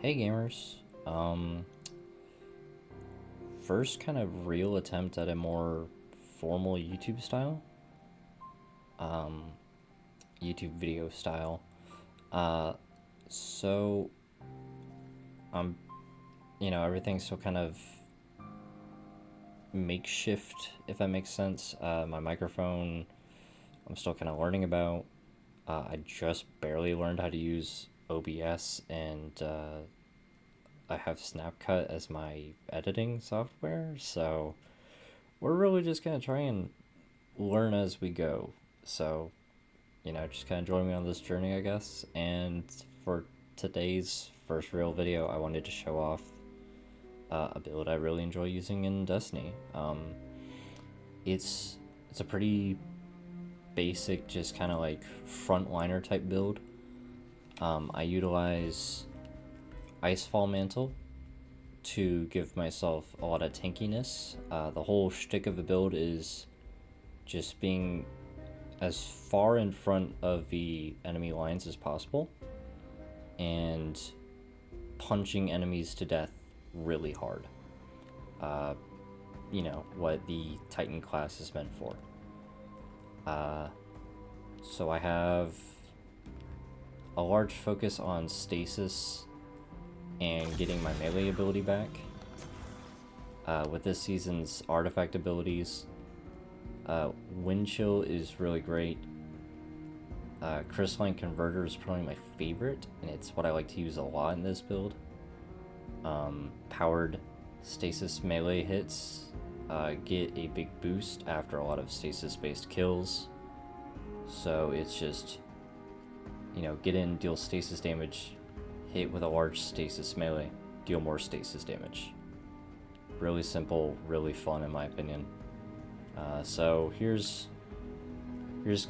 Hey gamers. First kind of real attempt at a more formal YouTube style. Um, YouTube video style. Uh, so I'm, everything's still kind of makeshift, if that makes sense. My microphone, I'm still kind of learning about. I just barely learned how to use OBS, and I have Snapcut as my editing software, so we're really just gonna try and learn as we go. So, just kind of join me on this journey, I guess. And for today's first real video, I wanted to show off a build I really enjoy using in Destiny. It's a pretty basic, just kind of like frontliner type build. I utilize Icefall Mantle to give myself a lot of tankiness. The whole shtick of the build is just being as far in front of the enemy lines as possible and punching enemies to death really hard. What the Titan class is meant for. So I have a large focus on Stasis and getting my melee ability back. With this season's artifact abilities, Wind Chill is really great. Crystalline Converter is probably my favorite, and it's what I like to use a lot in this build. Powered Stasis melee hits get a big boost after a lot of Stasis-based kills. So it's just, get in, deal Stasis damage, hit with a large Stasis melee, deal more Stasis damage. Really simple, really fun in my opinion. So here's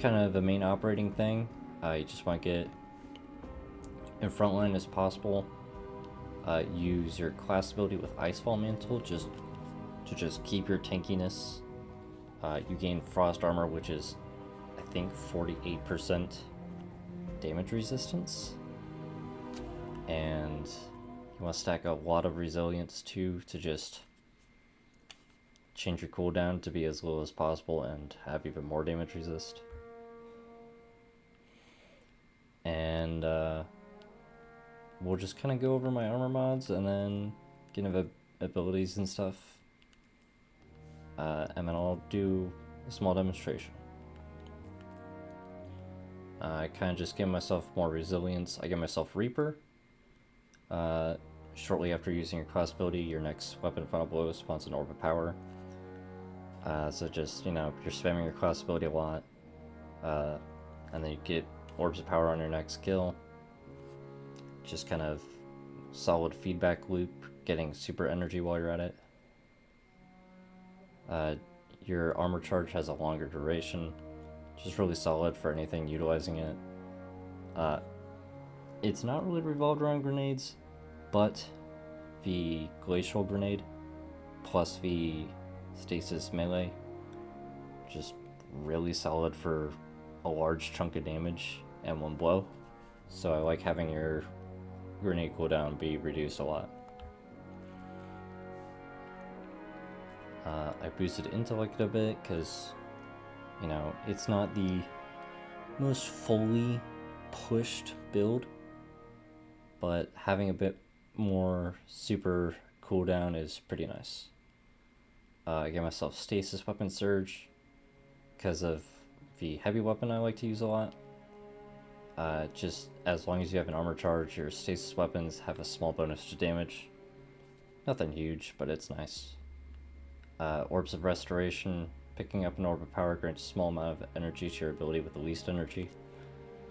kind of the main operating thing. You just want to get in front line as possible. Use your class ability with Icefall Mantle to just keep your tankiness. You gain Frost Armor, which is, I think, 48% damage resistance. And you want to stack a lot of Resilience too, to just change your cooldown to be as low as possible and have even more damage resist. And we'll just kind of go over my armor mods and then get into abilities and stuff. And then I'll do a small demonstration. I kind of just give myself more resilience. I give myself Reaper. Shortly after using your class ability, your next weapon final blow spawns an orb of power. So just, you're spamming your class ability a lot. And then you get orbs of power on your next kill. Just kind of solid feedback loop, getting super energy while you're at it. Your armor charge has a longer duration, just really solid for anything utilizing it. It's not really revolved around grenades, but the glacial grenade plus the stasis melee, just really solid for a large chunk of damage and one blow. So I like having your grenade cooldown be reduced a lot. I boosted intellect a bit because, it's not the most fully pushed build, but having a bit more super cooldown is pretty nice. I give myself stasis weapon surge because of the heavy weapon I like to use a lot. Just as long as you have an armor charge, your stasis weapons have a small bonus to damage. Nothing huge, but it's nice. Orbs of Restoration, picking up an Orb of Power grants a small amount of energy to your ability with the least energy.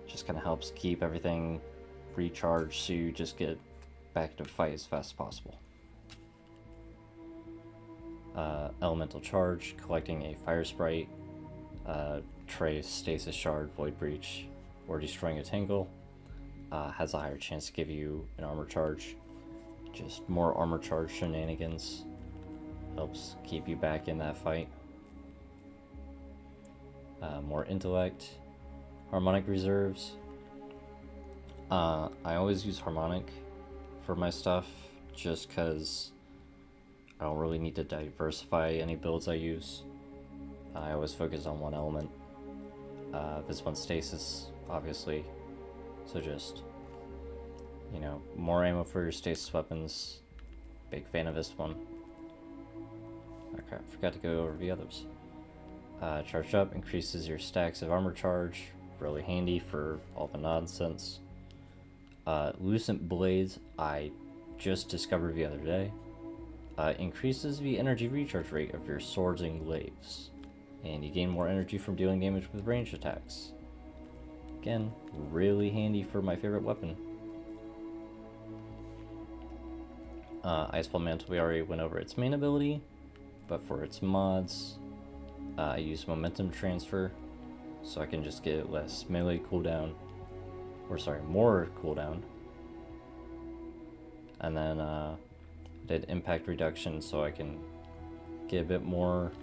Just kind of helps keep everything recharged so you just get back to fight as fast as possible. Elemental Charge, collecting a Fire Sprite, Trace, Stasis Shard, Void Breach, or destroying a Tangle, has a higher chance to give you an armor charge. Just more armor charge shenanigans. Helps keep you back in that fight. More intellect. Harmonic reserves. I always use harmonic for my stuff, just because I don't really need to diversify any builds I use. I always focus on one element. This one's Stasis, obviously, so just, you know, more ammo for your Stasis weapons. Big fan of this one. Okay, forgot to go over the others. Charged up increases your stacks of armor charge, really handy for all the nonsense. Lucent Blades, I just discovered the other day. Increases the energy recharge rate of your swords and glaives, and you gain more energy from dealing damage with ranged attacks. Again, really handy for my favorite weapon. Icefall Mantle, we already went over its main ability, but for its mods, I use Momentum Transfer, so I can just get less melee cooldown, or sorry, more cooldown. And then did Impact Reduction, so I can get a bit more,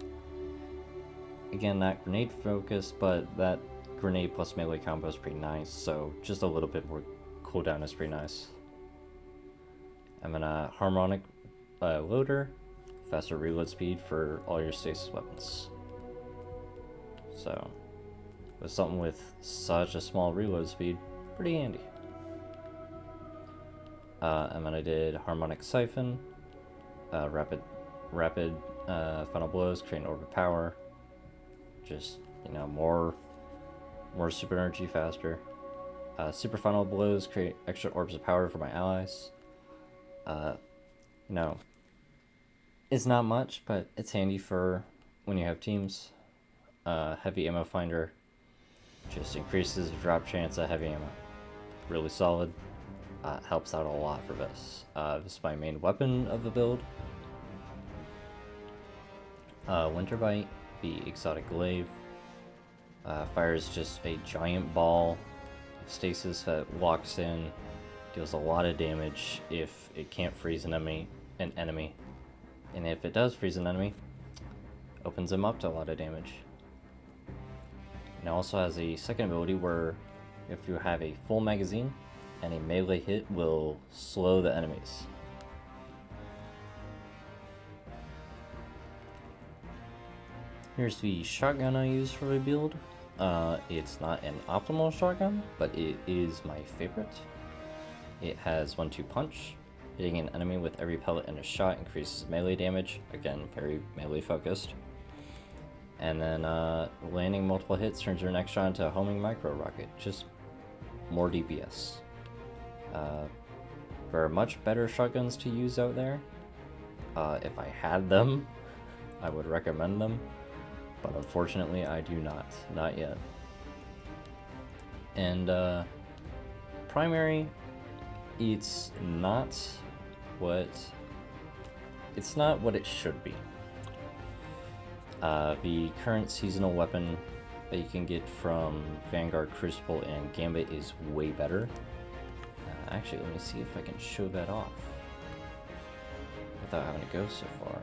again, not grenade focused, but that grenade plus melee combo is pretty nice, so just a little bit more cooldown is pretty nice. I'm gonna Harmonic Loader, faster reload speed for all your Stasis weapons. So, with something with such a small reload speed, pretty handy. And then I did Harmonic Siphon, Rapid Final Blows, create Orb of Power. Just, you know, more super energy faster. Super Final Blows, create extra orbs of power for my allies. You know, it's not much, but it's handy for when you have teams. Heavy Ammo Finder just increases the drop chance of heavy ammo. Really solid. Helps out a lot for this. This is my main weapon of the build. Winter Bite, the exotic glaive. Fires just a giant ball of stasis that locks in, deals a lot of damage if it can't freeze an enemy, and if it does freeze an enemy, opens them up to a lot of damage. And it also has a second ability where if you have a full magazine, and a melee hit will slow the enemies. Here's the shotgun I use for my build. It's not an optimal shotgun, but it is my favorite. It has 1-2 punch. Hitting an enemy with every pellet in a shot increases melee damage. Again, very melee focused. And then landing multiple hits turns your next shot into a homing micro rocket. Just more DPS. There are much better shotguns to use out there. If I had them, I would recommend them. But unfortunately, I do not. Not yet. And primary, it's not what it should be. The current seasonal weapon that you can get from Vanguard, Crucible, and Gambit is way better. Actually, let me see if I can show that off without having to go so far.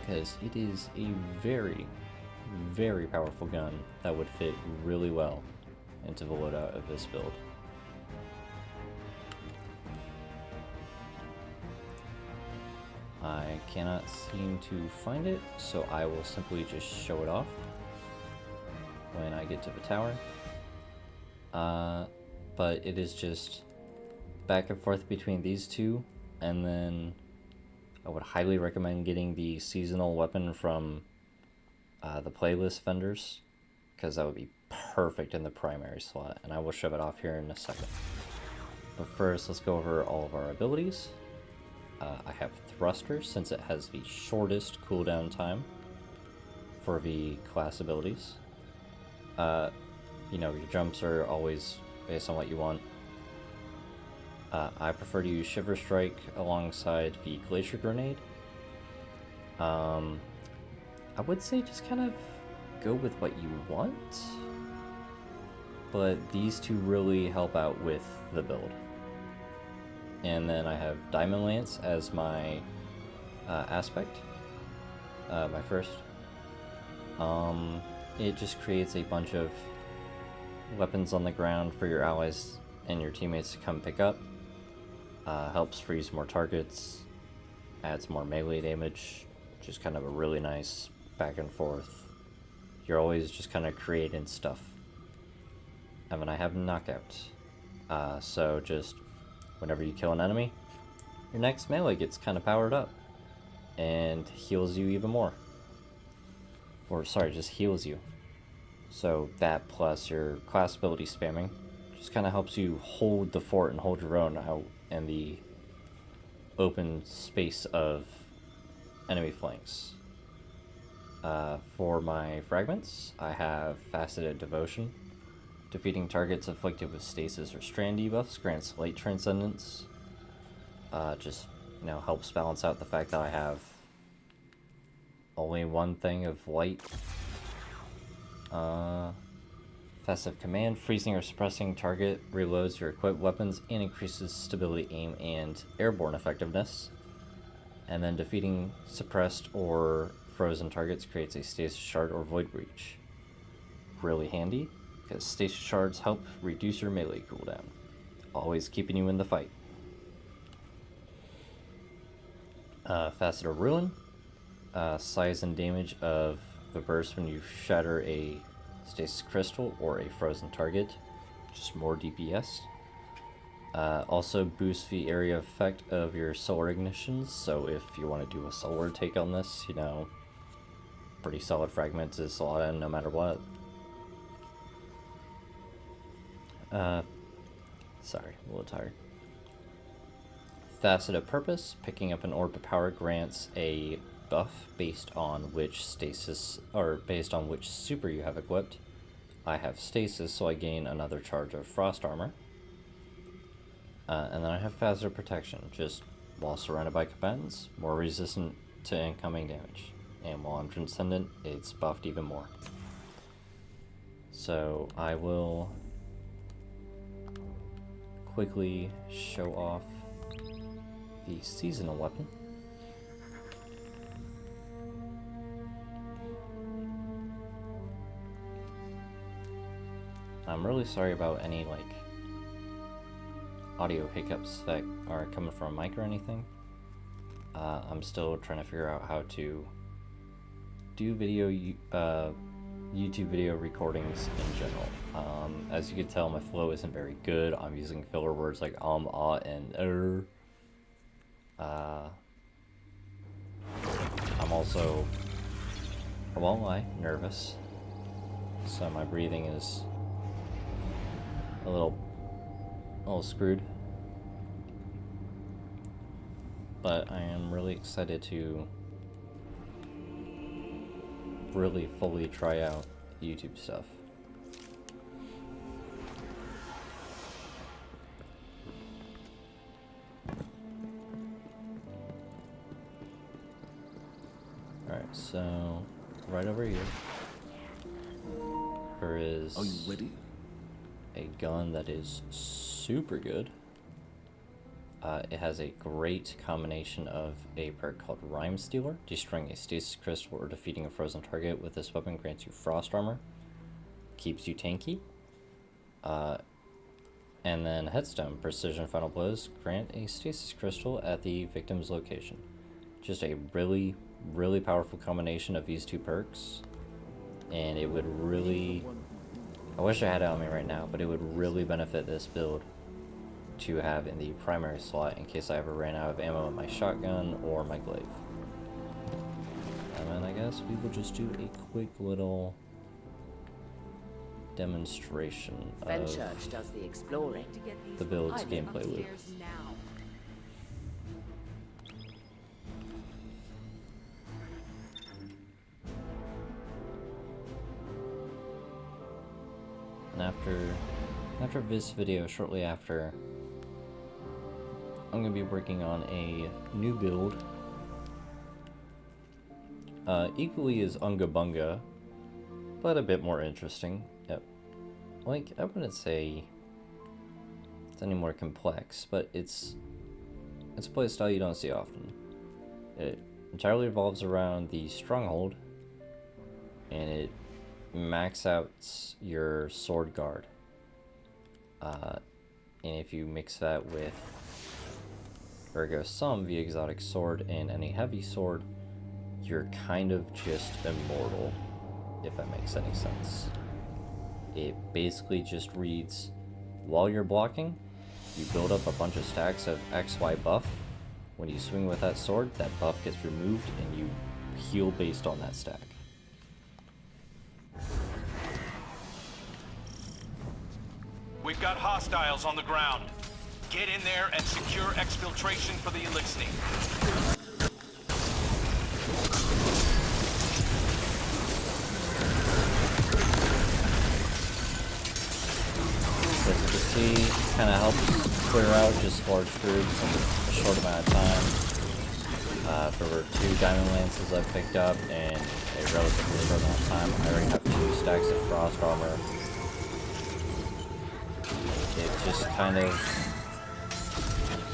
Because it is a very, very powerful gun that would fit really well into the loadout of this build. I cannot seem to find it, so I will simply just show it off when I get to the tower. But it is just back and forth between these two, and then I would highly recommend getting the seasonal weapon from the playlist vendors, because that would be perfect in the primary slot, and I will show it off here in a second. But first, let's go over all of our abilities. I have Thruster, since it has the shortest cooldown time for the class abilities. You know, your jumps are always based on what you want. I prefer to use Shiver Strike alongside the Glacier Grenade. I would say just kind of go with what you want, but these two really help out with the build. And then I have Diamond Lance as my aspect, my first. It just creates a bunch of weapons on the ground for your allies and your teammates to come pick up. Helps freeze more targets, adds more melee damage, just kind of a really nice back and forth. You're always just kind of creating stuff. And then I have knockout. So just whenever you kill an enemy, your next melee gets kind of powered up and heals you even more. Or sorry, just heals you. So that plus your class ability spamming just kind of helps you hold the fort and hold your own out in the open space of enemy flanks. For my fragments, I have Faceted Devotion. Defeating targets afflicted with stasis or strand debuffs grants light transcendence. Just, helps balance out the fact that I have only one thing of light. Festive Command, freezing or suppressing target reloads your equipped weapons and increases stability, aim, and airborne effectiveness. And then defeating suppressed or frozen targets creates a stasis shard or void breach. Really handy, because stasis shards help reduce your melee cooldown, always keeping you in the fight. Faceted Ruin, size and damage of the burst when you shatter a stasis crystal or a frozen target, just more DPS. Also boosts the area effect of your solar ignitions, so if you want to do a solar take on this, pretty solid fragments is slot in no matter what. Sorry, a little tired. Faceted Purpose, picking up an orb of power grants a buff based on which stasis, or based on which super you have equipped. I have stasis, so I gain another charge of frost armor. And then I have Faceted Protection, just while surrounded by combatants, more resistant to incoming damage. And while I'm transcendent, it's buffed even more. So I will quickly show off the seasonal weapon. I'm really sorry about any audio hiccups that are coming from a mic or anything. I'm still trying to figure out how to do YouTube video recordings in general. As you can tell, my flow isn't very good. I'm using filler words like and er. I'm also, I won't lie, nervous. So my breathing is a little screwed. But I am really excited to really fully try out YouTube stuff. Alright, so right over here there is Are you ready? A gun that is super good. It has a great combination of a perk called Rhyme Stealer. Destroying a stasis crystal or defeating a frozen target with this weapon grants you frost armor. Keeps you tanky. And then Headstone. Precision final blows grant a stasis crystal at the victim's location. Just a really, really powerful combination of these two perks. And it would really... I wish I had it on me right now, but it would really benefit this build to have in the primary slot in case I ever ran out of ammo with my shotgun or my glaive. And then I guess we will just do a quick little demonstration of does the exploring. the build's gameplay loop. And after this video, shortly after, I'm going to be working on a new build. Equally as Unga Bunga, but a bit more interesting. Yep. I wouldn't say it's any more complex, but it's a playstyle you don't see often. It entirely revolves around the stronghold, and it max outs your sword guard And if you mix that with Ergo Sum, the exotic sword, and any heavy sword, you're kind of just immortal, if that makes any sense. It basically just reads, while you're blocking, you build up a bunch of stacks of XY buff. When you swing with that sword, that buff gets removed and you heal based on that stack. We've got hostiles on the ground. Get in there and secure exfiltration for the elixir. As you can see, kind of helps clear out just large groups in a short amount of time. There were 2 diamond lances I picked up in a relatively short amount of time. I already have 2 stacks of frost armor. It just kind of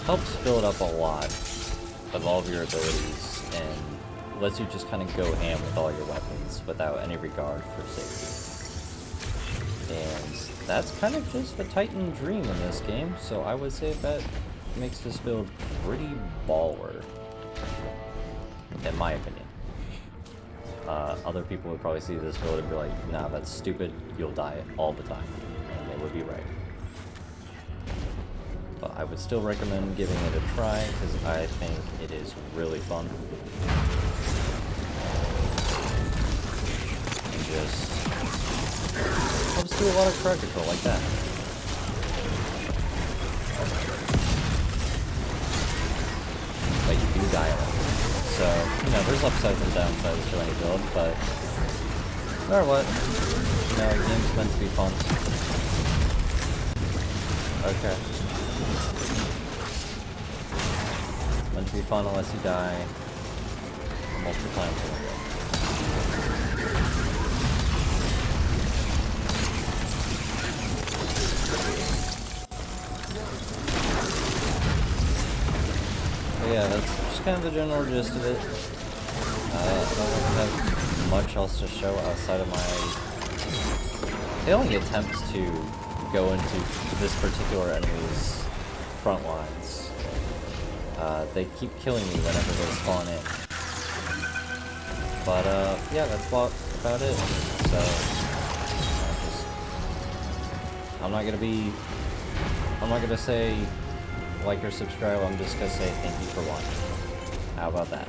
helps build up a lot of all of your abilities and lets you just kind of go ham with all your weapons without any regard for safety. And that's kind of just the Titan dream in this game, so I would say that makes this build pretty baller, in my opinion. Other people would probably see this build and be like, nah, that's stupid, you'll die all the time, and they would be right. But I would still recommend giving it a try, because I think it is really fun. And just helps do a lot of crowd control like that. But you do die a lot. So, you know, there's upsides and downsides to any build, but no matter what, you know, a game's meant to be fun. Okay. Meant to be fun unless you die multiple times in a row. But yeah, that's just kind of the general gist of it. I don't have much else to show outside of my failing attempts to go into this particular enemy's front lines. They keep killing me whenever they spawn in. But yeah, that's about it. So I'm not gonna say like or subscribe. I'm just gonna say thank you for watching. How about that?